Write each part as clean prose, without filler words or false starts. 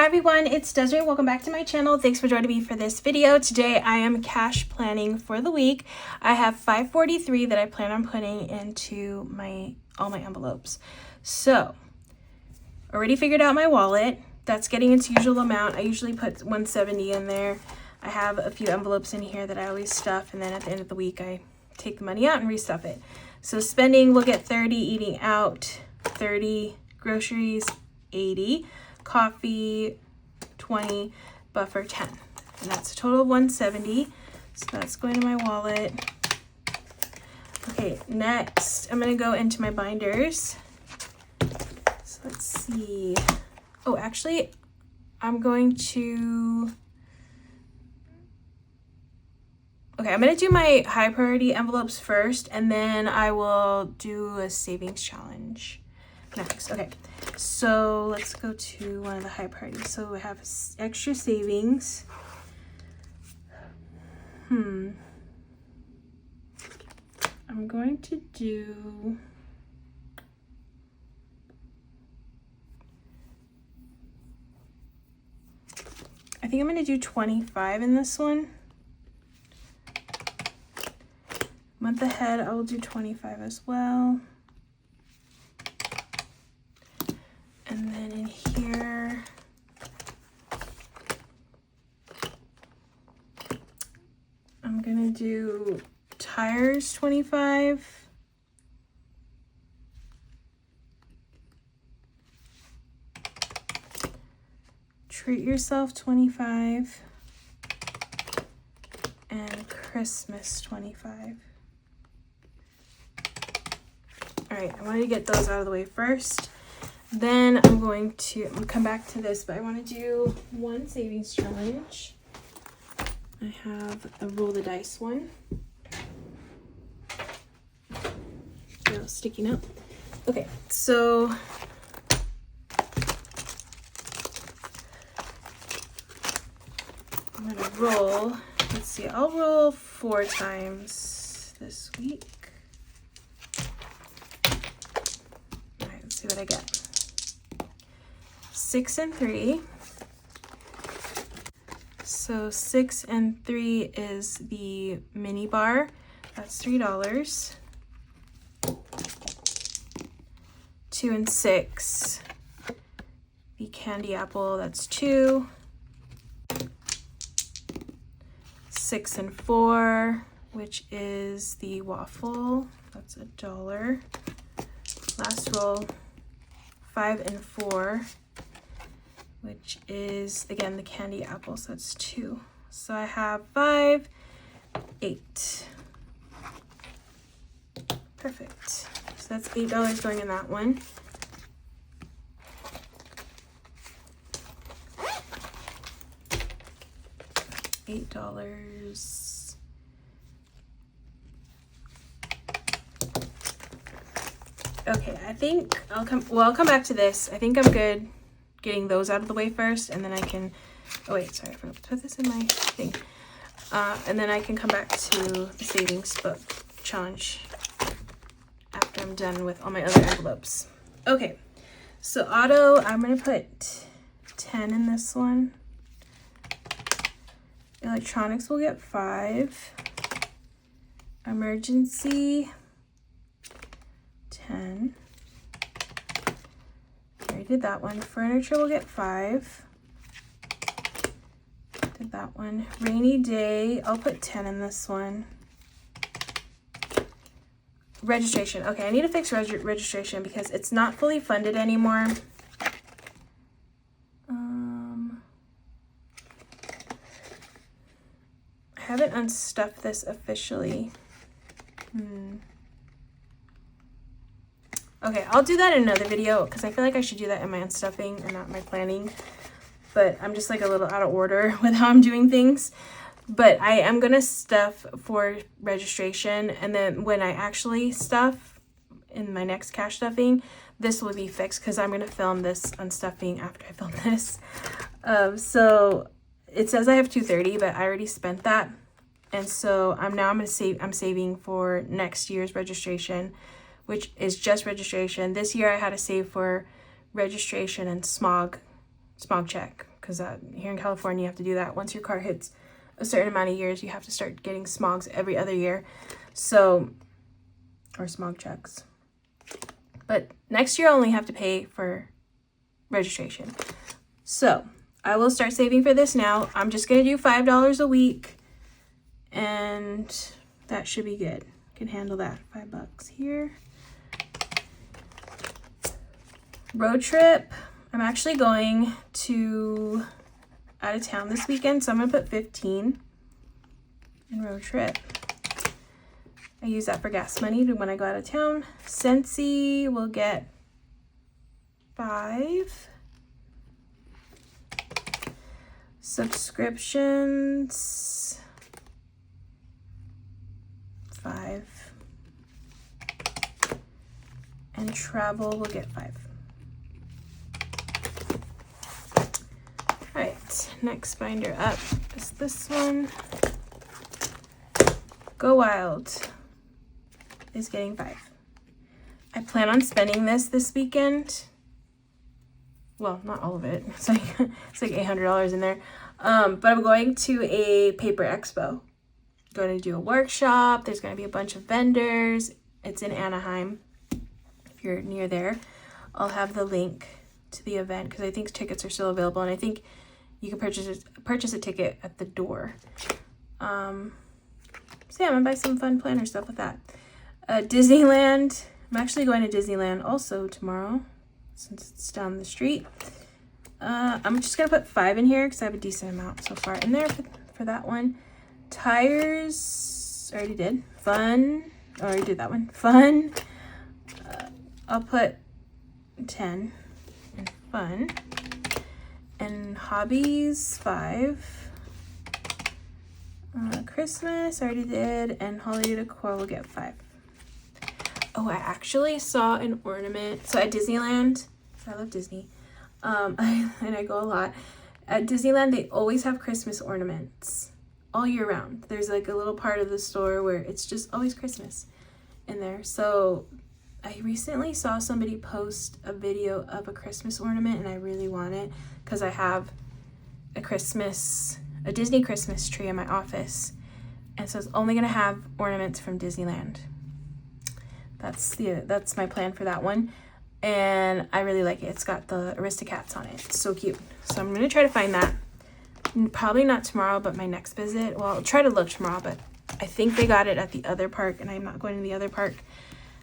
everyone, it's Desiree. Welcome back to my channel. Thanks for joining me for this video. Today I am cash planning for the week. I have $543 that I plan on putting into all my envelopes. So, already figured out my wallet. That's getting its usual amount. I usually put $170 in there. I have a few envelopes in here that I always stuff, and then at the end of the week I take the money out and restuff it. So spending, we'll get 30, eating out 30, groceries 80, coffee 20, buffer 10, and that's a total of 170. So that's going to my wallet. Okay, next I'm going to go into my binders. So let's see. Oh, actually I'm going to do my high priority envelopes first, and then I will do a savings challenge next. Okay, so let's go to one of the high priorities. So I have extra savings. I'm going to do I think I'm going to do 25 in this one. Month ahead, I will do 25 as well. And then in here, I'm gonna do tires 25. Treat yourself 25. And Christmas 25. All right, I wanted to get those out of the way first. Then I'm going to come back to this, but I want to do one savings challenge. I have a roll the dice one. Sticking up. Okay, so I'm gonna roll. Let's see, I'll roll 4 times this week. All right, let's see what I get. 6 and 3. So 6 and 3 is the mini bar. That's $3. 2 and 6. The candy apple. That's 2. 6 and 4, which is the waffle. That's $1. Last roll. 5 and 4. Which is, again, the candy apple, so that's 2. So I have 5, 8. Perfect. So that's $8 going in that one. $8. Okay, I think I'll come back to this. I think I'm good getting those out of the way first, and then I can, oh wait, sorry, I forgot to put this in my thing. And then I can come back to the savings book challenge after I'm done with all my other envelopes. Okay, so auto, I'm gonna put 10 in this one. Electronics will get 5. Emergency, 10. I did that one. Furniture will get 5. Did that one. Rainy day, I'll put 10 in this one. Registration. Okay, I need to fix registration because it's not fully funded anymore. I haven't unstuffed this officially. Okay, I'll do that in another video because I feel like I should do that in my unstuffing and not my planning. But I'm just like a little out of order with how I'm doing things. But I am going to stuff for registration. And then when I actually stuff in my next cash stuffing, this will be fixed because I'm going to film this unstuffing after I film this. So it says I have $230, but I already spent that. And so I'm saving for next year's registration, which is just registration. This year I had to save for registration and smog check because here in California you have to do that. Once your car hits a certain amount of years, you have to start getting smogs every other year. So, or smog checks. But next year I only have to pay for registration. So I will start saving for this now. I'm just gonna do $5 a week, and that should be good. Can handle that. $5 here. Road trip. I'm actually going to out of town this weekend, so I'm gonna put 15 in road trip. I use that for gas money when I go out of town. Scentsy will get 5. Subscriptions, 5. And travel will get 5. All right, next binder up is this one. Go Wild is getting 5. I plan on spending this weekend. Well, not all of it. It's like $800 in there. But I'm going to a paper expo. Going to do a workshop. There's going to be a bunch of vendors. It's in Anaheim. If you're near there, I'll have the link to the event because I think tickets are still available, and I think you can purchase a ticket at the door. So yeah, I'm gonna buy some fun planner stuff with that. Disneyland. I'm actually going to Disneyland also tomorrow, since it's down the street. I'm just gonna put 5 in here because I have a decent amount so far in there for that one. Tires, already did. Fun, already did that one. Fun, I'll put 10 in fun. And hobbies, 5. Christmas, already did. And holiday decor will get 5. Oh, I actually saw an ornament. So at Disneyland, I love Disney, and I go a lot. At Disneyland, they always have Christmas ornaments all year round. There's like a little part of the store where it's just always Christmas in there. So I recently saw somebody post a video of a Christmas ornament, and I really want it because I have a Disney Christmas tree in my office, and so it's only gonna have ornaments from Disneyland. That's my plan for that one, and I really like it. It's got the Aristocats on it. It's so cute. So I'm gonna try to find that. Probably not tomorrow, but my next visit. Well, I'll try to look tomorrow, but I think they got it at the other park, and I'm not going to the other park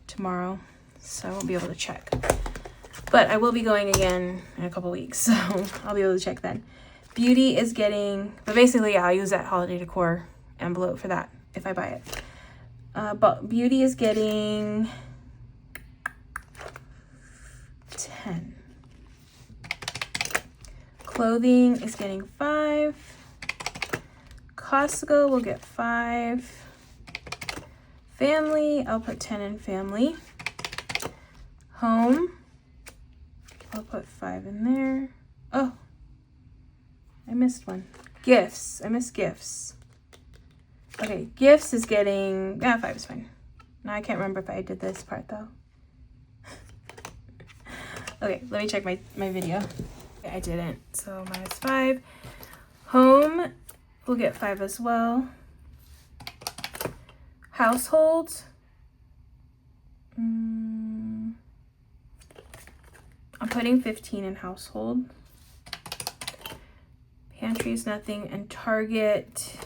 tomorrow, so I won't be able to check. But I will be going again in a couple weeks, so I'll be able to check then. Beauty is getting, but basically, yeah, I'll use that holiday decor envelope for that if I buy it. But Beauty is getting 10. Clothing is getting 5. Costco will get 5. Family, I'll put 10 in family. Home, I'll put 5 in there. Oh, I missed one. Gifts, I missed gifts. Okay, gifts is getting, 5 is fine. Now I can't remember if I did this part though. Okay, let me check my video. Okay, I didn't, so -5. Home will get 5 as well. Household, I'm putting 15 in household. Pantry is nothing, and Target,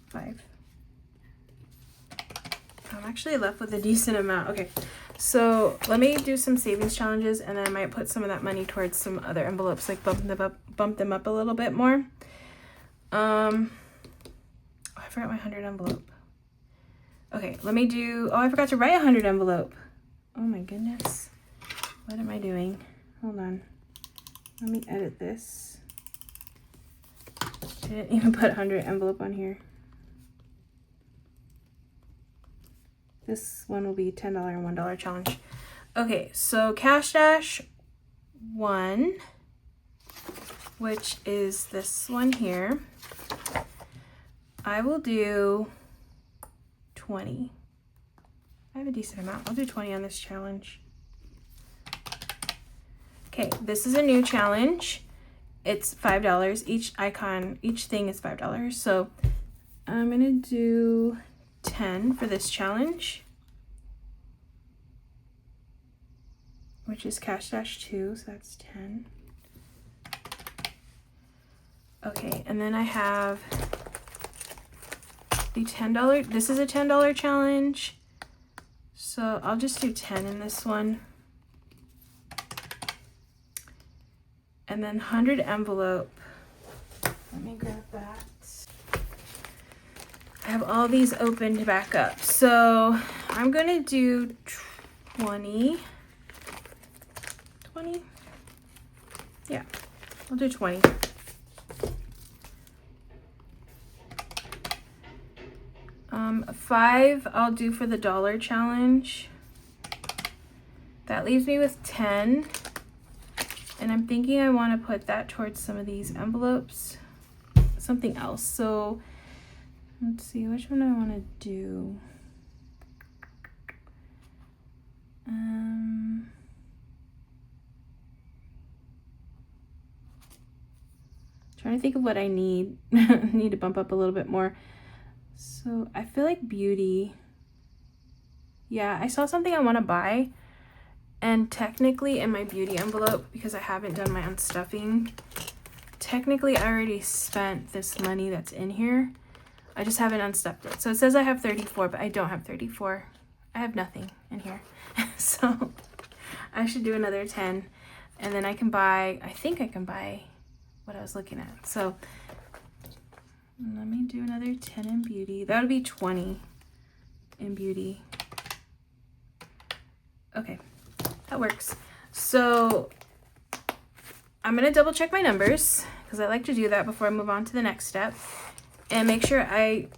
5. I'm actually left with a decent amount. Okay, so let me do some savings challenges, and then I might put some of that money towards some other envelopes, like bump them up a little bit more. Oh, I forgot my 100 envelope. Okay, let me do, oh, I forgot to write a 100 envelope. Oh my goodness. What am I doing? Hold on. Let me edit this. I didn't even put 100 envelope on here. This one will be $10 and $1 challenge. Okay, so Cash Dash 1, which is this one here. I will do 20. I have a decent amount. I'll do 20 on this challenge. Okay, this is a new challenge. It's $5. Each thing is $5. So I'm gonna do 10 for this challenge, which is cash dash 2, so that's 10. Okay, and then I have the $10. This is a $10 challenge, so I'll just do 10 in this one. And then 100 envelope. Let me grab that. I have all these opened back up. So I'm gonna do 20. 20? Yeah, I'll do 20. $5 I'll do for the dollar challenge. That leaves me with 10. And I'm thinking I want to put that towards some of these envelopes. Something else. So let's see, which one do I want to do? Trying to think of what I need. I need to bump up a little bit more. So I feel like beauty. Yeah, I saw something I want to buy. And technically in my beauty envelope, because I haven't done my unstuffing, technically I already spent this money that's in here. I just haven't unstuffed it. So it says I have 34, but I don't have 34. I have nothing in here. So I should do another 10. And then I can buy, I think I can buy what I was looking at. So let me do another 10 in beauty. That would be 20 in beauty. Okay. That works. So I'm going to double check my numbers because I like to do that before I move on to the next step and make sure I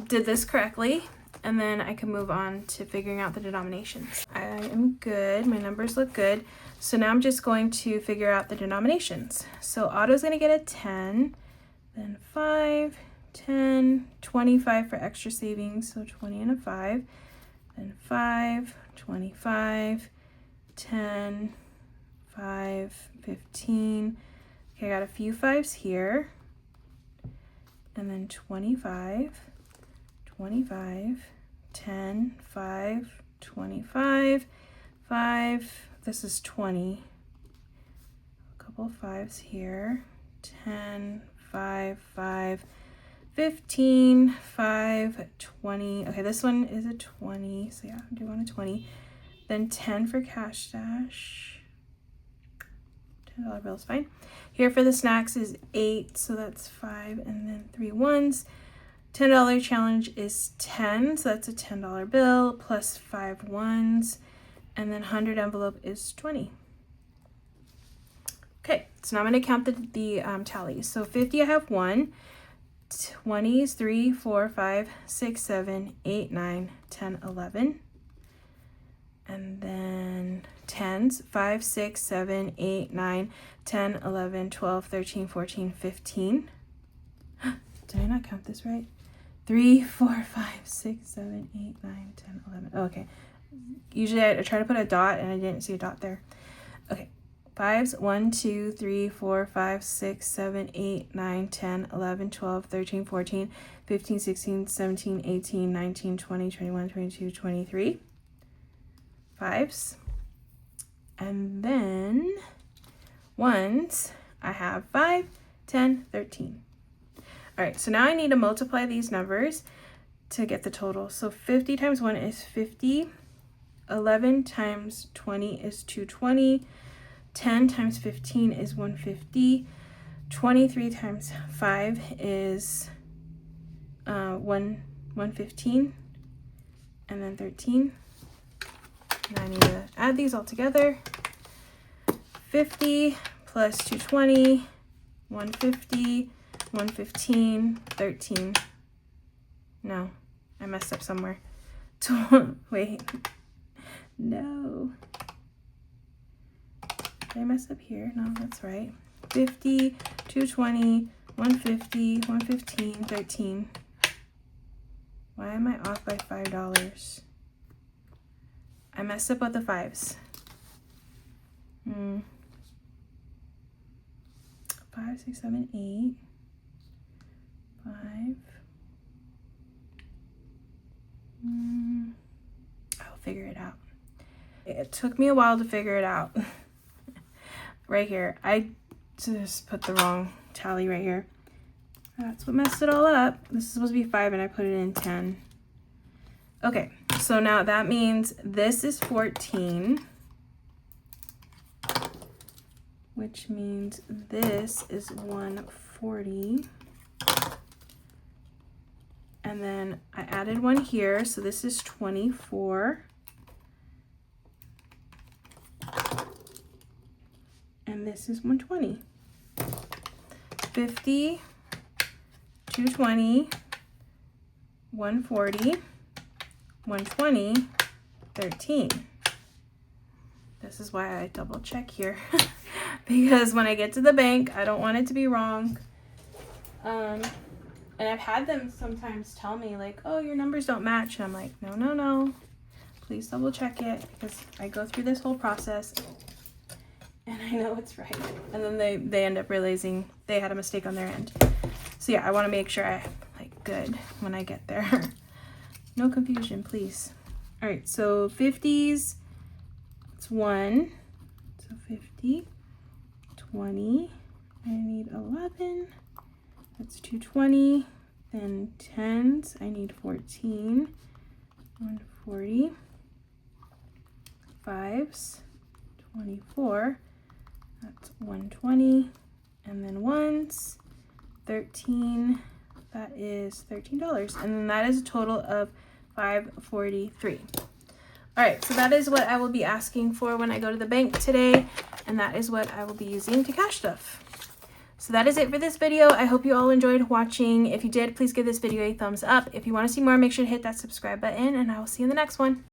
did this correctly, and then I can move on to figuring out the denominations. I am good. My numbers look good. So now I'm just going to figure out the denominations. So Otto's going to get a 10, then 5, 10, 25 for extra savings, so 20 and a 5, then 5, 25, 10, 5, 15. Okay, I got a few 5s here. And then 25, 25, 10, 5, 25, 5. This is 20. A couple of 5s here. 10, 5, 5, 15, 5, 20. Okay, this one is a 20. So yeah, I do want a 20. Then 10 for cash dash. $10 bill is fine. Here for the snacks is 8, so that's 5, and then 3 1s. $10 challenge is 10, so that's a $10 bill plus 5 1s, and then 100 envelope is 20. Okay, so now I'm going to count the tallies. So 50 I have 1, 20s 3, 4, 5, 6, 7, 8, 9, 10, 11. And then 10s, 5, 6, 7, 8, 9, 10, 11, 12, 13, 14, 15. Did I not count this right? 3, 4, 5, 6, 7, 8, 9, 10, 11. Oh, okay. Usually I try to put a dot and I didn't see a dot there. Okay. 5s, 1, 2, 3, 4, 5, 6, 7, 8, 9, 10, 11, 12, 13, 14, 15, 16, 17, 18, 19, 20, 21, 22, 23. 5s. And then 1s, I have 5, 10, 13. All right, so now I need to multiply these numbers to get the total. So 50 times 1 is 50. 11 times 20 is 220. 10 times 15 is 150. 23 times 5 is 115. And then 13. Now I need to add these all together. 50 plus 220, 150, 115, 13. No, I messed up somewhere. Wait, no. Did I mess up here? No, that's right. 50, 220, 150, 115, 13. Why am I off by $5? I messed up with the 5s. 5, 6, 7, 8, 5. I'll figure it out. It took me a while to figure it out. Right here, I just put the wrong tally right here. That's what messed it all up. This is supposed to be 5 and I put it in 10. Okay, so now that means this is 14, which means this is 140. And then I added one here, so this is 24. And this is 120. 50, 220, 140, 120, 13. This is why I double check here. Because when I get to the bank, I don't want it to be wrong. And I've had them sometimes tell me like, oh, your numbers don't match. And I'm like, no, no, no. Please double check it, because I go through this whole process and I know it's right. And then they end up realizing they had a mistake on their end. So yeah, I want to make sure I like good when I get there. No confusion, please. All right, so 50s, it's 1. So 50, 20, I need 11. That's 220. Then 10s, I need 14. 140. 5s, 24. That's 120. And then 1s, 13. That is $13. And then that is a total of $543. All right, so that is what I will be asking for when I go to the bank today. And that is what I will be using to cash stuff. So that is it for this video. I hope you all enjoyed watching. If you did, please give this video a thumbs up. If you want to see more, make sure to hit that subscribe button, and I will see you in the next one.